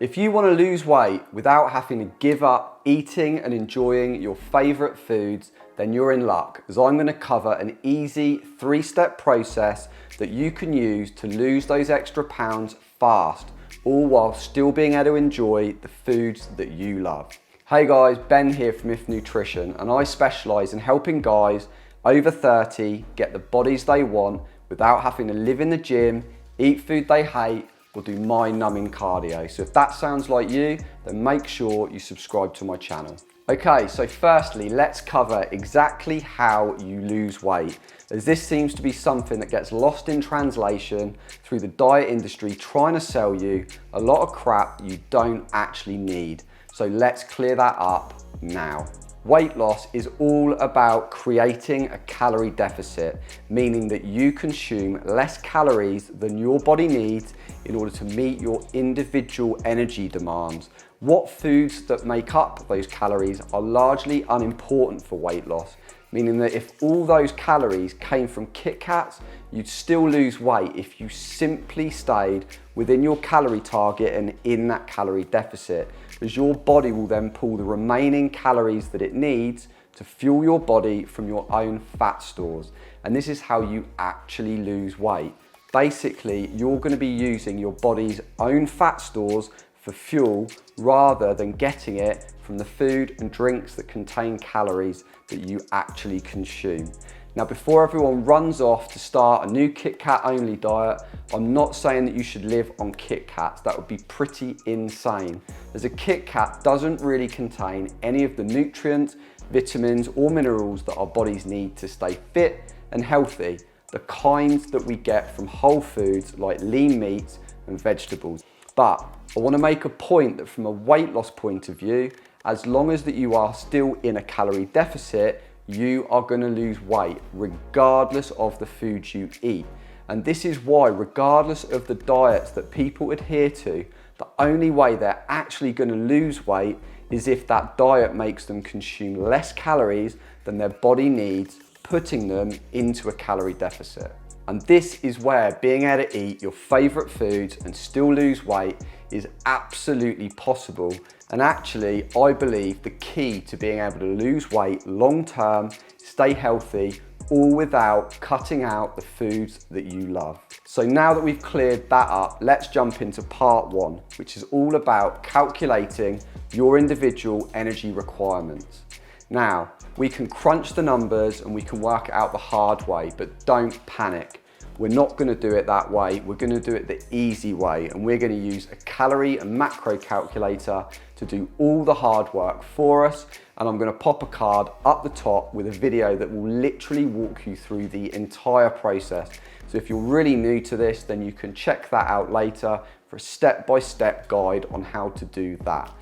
If you want to lose weight without having to give up eating and enjoying your favourite foods, then you're in luck, as I'm going to cover an easy 3-step process that you can use to lose those extra pounds fast, all while still being able to enjoy the foods that you love. Hey guys, Ben here from If Nutrition, and I specialise in helping guys over 30 get the bodies they want without having to live in the gym, eat food they hate, or do mind-numbing cardio. So if that sounds like you, then make sure you subscribe to my channel. Okay, so firstly, let's cover exactly how you lose weight, as this seems to be something that gets lost in translation through the diet industry trying to sell you a lot of crap you don't actually need. So let's clear that up now. Weight loss is all about creating a calorie deficit, meaning that you consume less calories than your body needs in order to meet your individual energy demands. What foods that make up those calories are largely unimportant for weight loss, meaning that if all those calories came from Kit Kats, you'd still lose weight if you simply stayed within your calorie target and in that calorie deficit, as your body will then pull the remaining calories that it needs to fuel your body from your own fat stores. And this is how you actually lose weight. Basically, you're going to be using your body's own fat stores for fuel rather than getting it from the food and drinks that contain calories that you actually consume. Now, before everyone runs off to start a new Kit Kat only diet, I'm not saying that you should live on Kit Kats. That would be pretty insane, as a Kit Kat doesn't really contain any of the nutrients, vitamins or minerals that our bodies need to stay fit and healthy, the kinds that we get from whole foods like lean meats and vegetables. But I want to make a point that from a weight loss point of view, as long as that you are still in a calorie deficit, you are going to lose weight regardless of the foods you eat. And this is why, regardless of the diets that people adhere to, the only way they're actually going to lose weight is if that diet makes them consume less calories than their body needs, putting them into a calorie deficit. And this is where being able to eat your favorite foods and still lose weight is absolutely possible. And actually, I believe the key to being able to lose weight long term, stay healthy, all without cutting out the foods that you love. So now that we've cleared that up, let's jump into part 1, which is all about calculating your individual energy requirements. Now, we can crunch the numbers and we can work it out the hard way, but don't panic. We're not going to do it that way. We're going to do it the easy way, and we're going to use a calorie and macro calculator to do all the hard work for us. And I'm going to pop a card up the top with a video that will literally walk you through the entire process. So if you're really new to this, then you can check that out later for a step-by-step guide on how to do that.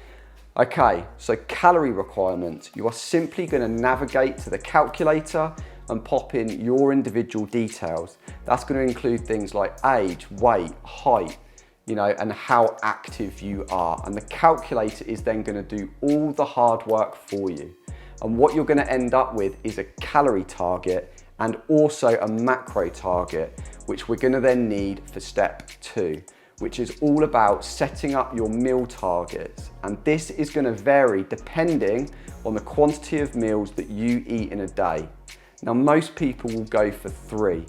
Okay, so calorie requirements. You are simply going to navigate to the calculator and pop in your individual details. That's going to include things like age, weight, height, and how active you are. And the calculator is then going to do all the hard work for you. And what you're going to end up with is a calorie target and also a macro target, which we're going to then need for step 2, which is all about setting up your meal targets. And this is going to vary depending on the quantity of meals that you eat in a day. Now, most people will go for 3,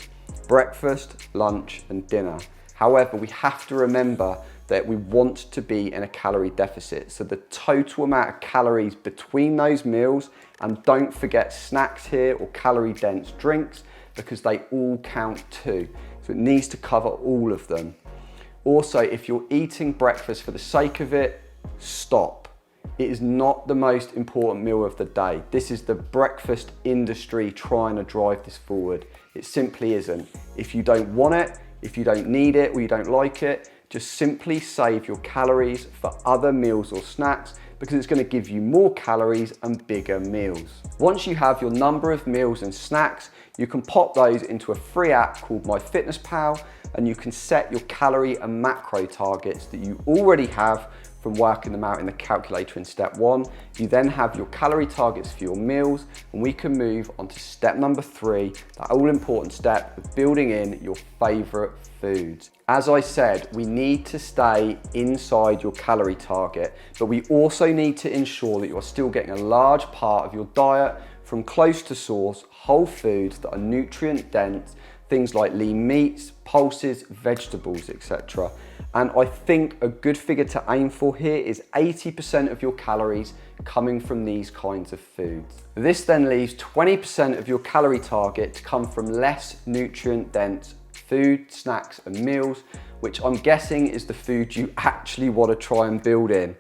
breakfast, lunch and dinner. However, we have to remember that we want to be in a calorie deficit. So the total amount of calories between those meals, and don't forget snacks here or calorie dense drinks, because they all count too. So it needs to cover all of them. Also, if you're eating breakfast for the sake of it, stop. It is not the most important meal of the day. This is the breakfast industry trying to drive this forward. It simply isn't. If you don't want it, if you don't need it, or you don't like it, just simply save your calories for other meals or snacks, because it's going to give you more calories and bigger meals. Once you have your number of meals and snacks, you can pop those into a free app called MyFitnessPal, and you can set your calorie and macro targets that you already have from working them out in the calculator in step 1. You then have your calorie targets for your meals, and we can move on to step number 3, that all important step of building in your favorite foods. As I said, we need to stay inside your calorie target, but we also need to ensure that you're still getting a large part of your diet from close to source, whole foods that are nutrient dense, things like lean meats, pulses, vegetables, etc. And I think a good figure to aim for here is 80% of your calories coming from these kinds of foods. This then leaves 20% of your calorie target to come from less nutrient dense food, snacks and meals, which I'm guessing is the food you actually want to try and build in.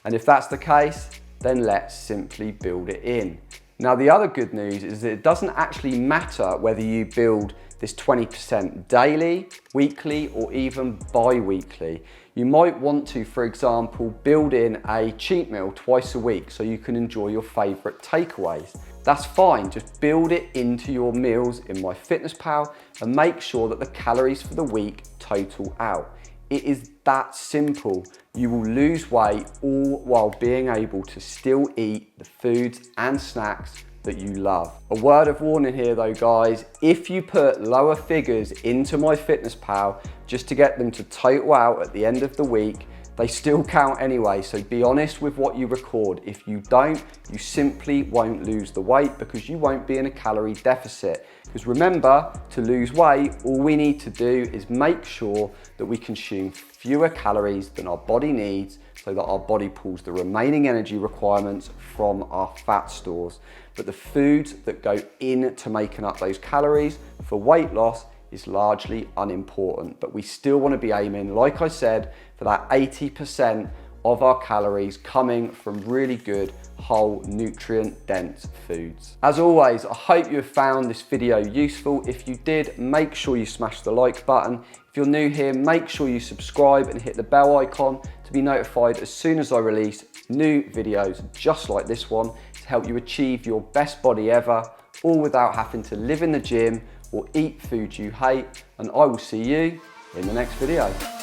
And if that's the case, then let's simply build it in. Now, the other good news is that it doesn't actually matter whether you build this 20% daily, weekly, or even bi-weekly. You might want to, for example, build in a cheat meal twice a week so you can enjoy your favorite takeaways. That's fine, just build it into your meals in MyFitnessPal and make sure that the calories for the week total out. It is that simple. You will lose weight all while being able to still eat the foods and snacks that you love. A word of warning here though, guys, if you put lower figures into MyFitnessPal just to get them to total out at the end of the week, they still count anyway, so be honest with what you record. If you don't, you simply won't lose the weight because you won't be in a calorie deficit. Because remember, to lose weight, all we need to do is make sure that we consume fewer calories than our body needs so that our body pulls the remaining energy requirements from our fat stores. But the foods that go into making up those calories for weight loss is largely unimportant, but we still want to be aiming, like I said, for that 80% of our calories coming from really good, whole, nutrient-dense foods. As always, I hope you have found this video useful. If you did, make sure you smash the like button. If you're new here, make sure you subscribe and hit the bell icon to be notified as soon as I release new videos just like this one to help you achieve your best body ever, all without having to live in the gym or eat food you hate. And I will see you in the next video.